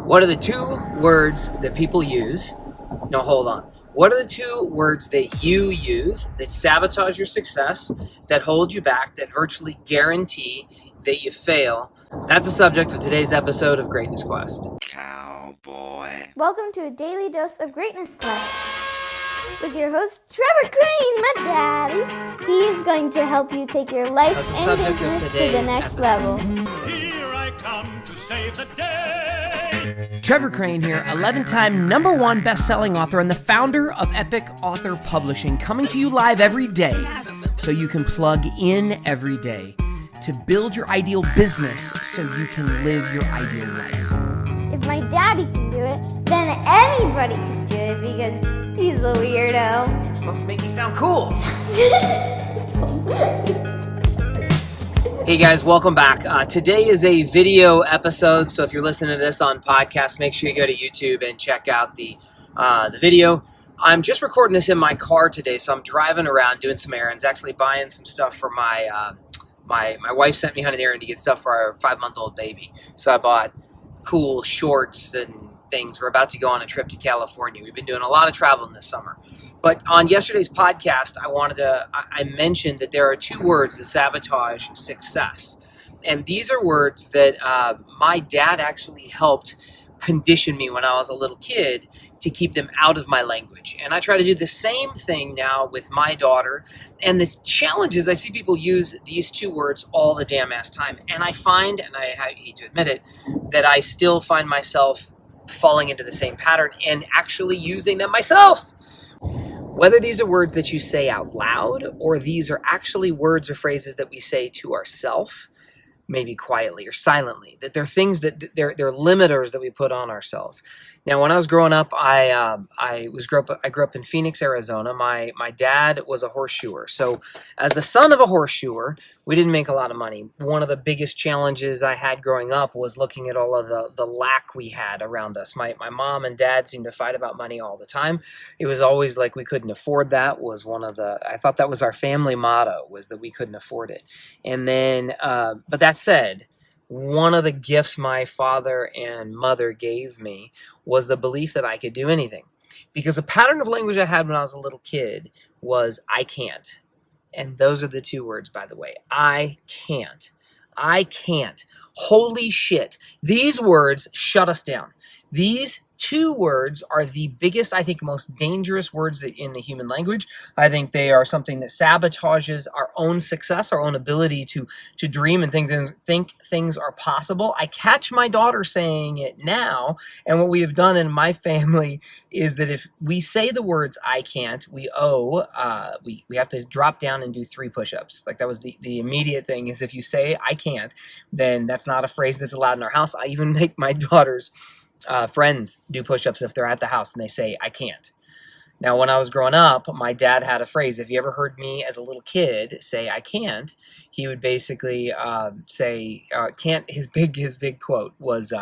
What are the two words that people use? No, hold on. What are the two words that you use that sabotage your success, that hold you back, that virtually guarantee that you fail? That's the subject of today's episode of Greatness Quest. Cowboy. Welcome to a daily dose of Greatness Quest with your host, Trevor Crane, my daddy. He's going to help you take your life and business to the next level. Here I come to save the day. Trevor Crane here, 11-time #1 best-selling author and the founder of Epic Author Publishing, coming to you live every day so you can plug in every day to build your ideal business so you can live your ideal life. If my daddy can do it, then anybody can do it because he's a weirdo. You're supposed to make me sound cool. Hey guys, welcome back. Today is a video episode, so if you're listening to this on podcast, make sure you go to YouTube and check out the video. I'm just recording this in my car today, so I'm driving around doing some errands, actually buying some stuff for my wife sent me on an errand to get stuff for our 5-month-old baby. So I bought cool shorts and things. We're about to go on a trip to California. We've been doing a lot of traveling this summer. But on yesterday's podcast, I mentioned that there are two words that sabotage success. And these are words that my dad actually helped condition me when I was a little kid to keep them out of my language. And I try to do the same thing now with my daughter. And the challenge is I see people use these two words all the damn ass time. And I find, and I hate to admit it, that I still find myself falling into the same pattern and actually using them myself. Whether these are words that you say out loud or these are actually words or phrases that we say to ourselves, maybe quietly or silently, that they're things that they're limiters that we put on ourselves. Now, when I was growing up, I grew up in Phoenix, Arizona. My dad was a horseshoer. So as the son of a horseshoer, we didn't make a lot of money. One of the biggest challenges I had growing up was looking at all of the lack we had around us. My mom and dad seemed to fight about money all the time. It was always like we couldn't afford that. I thought that was our family motto, was that we couldn't afford it. And then, but that said, one of the gifts my father and mother gave me was the belief that I could do anything. Because a pattern of language I had when I was a little kid was, I can't. And those are the two words, by the way. I can't. I can't. Holy shit. These words shut us down. These two words are the biggest, I think, most dangerous words in the human language. I think they are something that sabotages our own success, our own ability to dream and think things are possible. I catch my daughter saying it now, and what we have done in my family is that if we say the words "I can't," we have to drop down and do 3 push-ups. Like, that was the immediate thing, is if you say "I can't," then that's not a phrase that's allowed in our house. I even make my daughter's friends do push-ups if they're at the house and they say, I can't. Now, when I was growing up, my dad had a phrase. If you ever heard me as a little kid say, I can't, he would basically say, can't. His big quote was,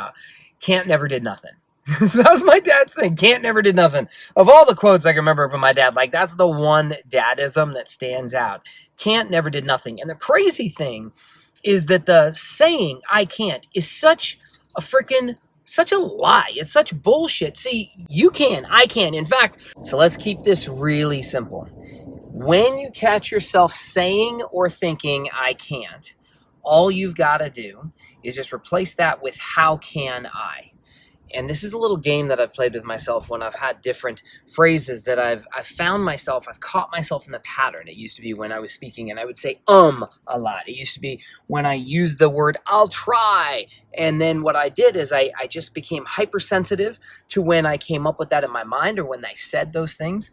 can't never did nothing. That was my dad's thing. Can't never did nothing. Of all the quotes I can remember from my dad, like, that's the one dadism that stands out. Can't never did nothing. And the crazy thing is that the saying, I can't, is such a lie. It's such bullshit. See, you can, I can. In fact, so let's keep this really simple. When you catch yourself saying or thinking, I can't, all you've got to do is just replace that with, how can I? And this is a little game that I've played with myself when I've had different phrases that I've caught myself in the pattern. It used to be when I was speaking and I would say a lot. It used to be when I used the word I'll try. And then what I did is I just became hypersensitive to when I came up with that in my mind or when I said those things.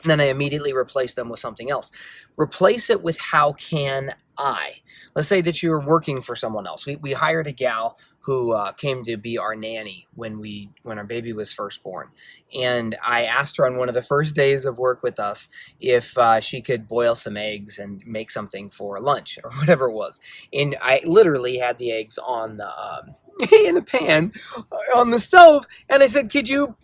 And then I immediately replaced them with something else. Replace it with, how can I? Let's say that you're working for someone else. We hired a gal who came to be our nanny when our baby was first born. And I asked her on one of the first days of work with us if she could boil some eggs and make something for lunch or whatever it was. And I literally had the eggs on the in a pan on the stove. And I said, can you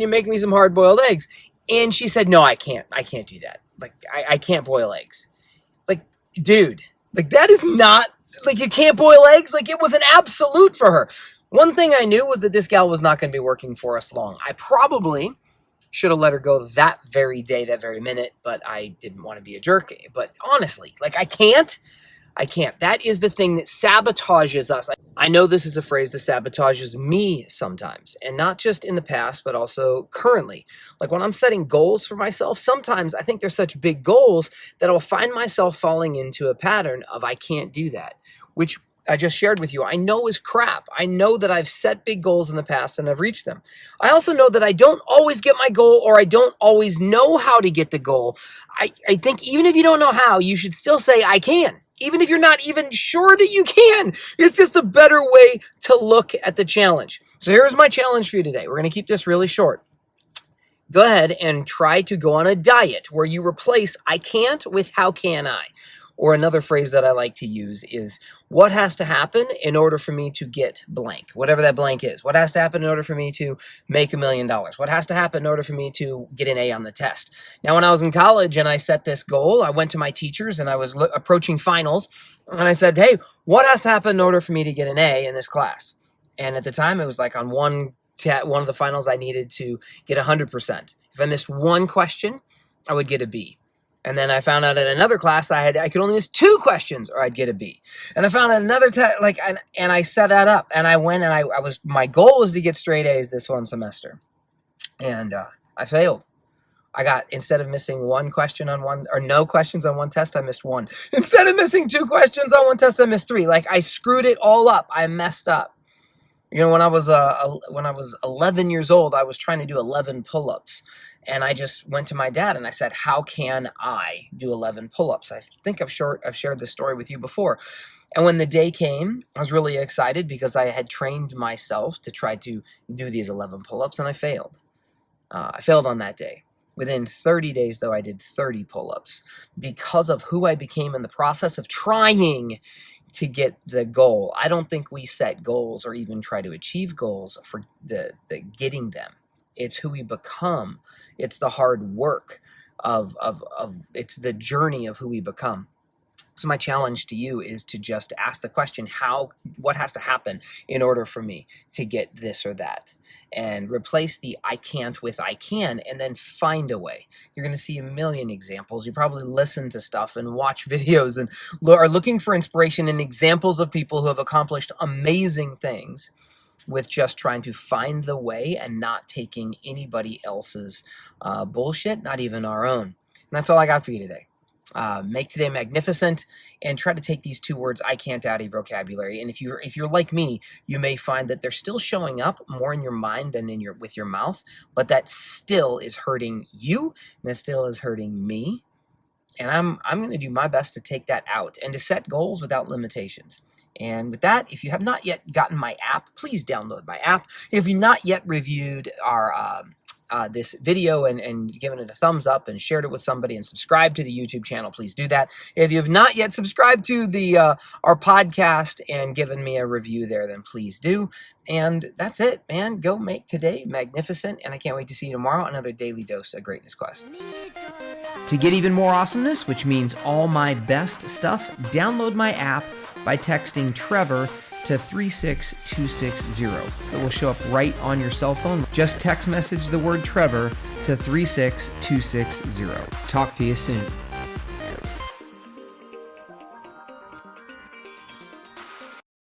make me some hard-boiled eggs? And she said, no, I can't. I can't do that. Like, I can't boil eggs. Like, dude, like, that is not, like, you can't boil eggs. Like, it was an absolute for her. One thing I knew was that this gal was not going to be working for us long. I probably should have let her go that very day, that very minute, but I didn't want to be a jerk. But honestly, like I can't. That is the thing that sabotages us. I know this is a phrase that sabotages me sometimes, and not just in the past, but also currently. Like when I'm setting goals for myself, sometimes I think they're such big goals that I'll find myself falling into a pattern of I can't do that, which I just shared with you, I know is crap. I know that I've set big goals in the past and I've reached them. I also know that I don't always get my goal, or I don't always know how to get the goal. I think even if you don't know how, you should still say, I can. Even if you're not even sure that you can. It's just a better way to look at the challenge. So here's my challenge for you today. We're going to keep this really short. Go ahead and try to go on a diet where you replace I can't with how can I? Or another phrase that I like to use is, what has to happen in order for me to get blank? Whatever that blank is. What has to happen in order for me to make $1 million? What has to happen in order for me to get an A on the test? Now, when I was in college and I set this goal, I went to my teachers and I was approaching finals. And I said, hey, what has to happen in order for me to get an A in this class? And at the time, it was like on one of the finals, I needed to get 100%. If I missed one question, I would get a B. And then I found out in another class I could only miss 2 questions or I'd get a B. And I found out another and I set that up, and I went and my goal was to get straight A's this one semester. And I failed. I got, instead of missing 1 question on one, or no questions on one test, I missed 1. Instead of missing 2 questions on one test, I missed 3. Like I screwed it all up. I messed up. You know, when I was 11 years old, I was trying to do 11 pull-ups. And I just went to my dad and I said, how can I do 11 pull-ups? I think I've shared this story with you before. And when the day came, I was really excited because I had trained myself to try to do these 11 pull-ups, and I failed. I failed on that day. Within 30 days, though, I did 30 pull-ups because of who I became in the process of trying to get the goal. I don't think we set goals or even try to achieve goals for the getting them. It's who we become. It's the hard work of it's the journey of who we become. So my challenge to you is to just ask the question, what has to happen in order for me to get this or that? And replace the I can't with I can, and then find a way. You're going to see a million examples. You probably listen to stuff and watch videos and are looking for inspiration and examples of people who have accomplished amazing things with just trying to find the way and not taking anybody else's bullshit, not even our own. And that's all I got for you today. Make today magnificent, and try to take these 2 words I can't out of your vocabulary. And if you're like me, you may find that they're still showing up more in your mind than with your mouth, but that still is hurting you, and that still is hurting me. And I'm going to do my best to take that out and to set goals without limitations. And with that, if you have not yet gotten my app, please download my app. If you've not yet reviewed our this video and given it a thumbs up and shared it with somebody and subscribed to the YouTube channel, please do that. If you have not yet subscribed to the our podcast and given me a review there, then please do. And that's it, man. Go make today magnificent, and I can't wait to see you tomorrow. Another daily dose of Greatness Quest. To get even more awesomeness, which means all my best stuff, download my app by texting Trevor to 36260. It will show up right on your cell phone. Just text message the word Trevor to 36260. Talk to you soon.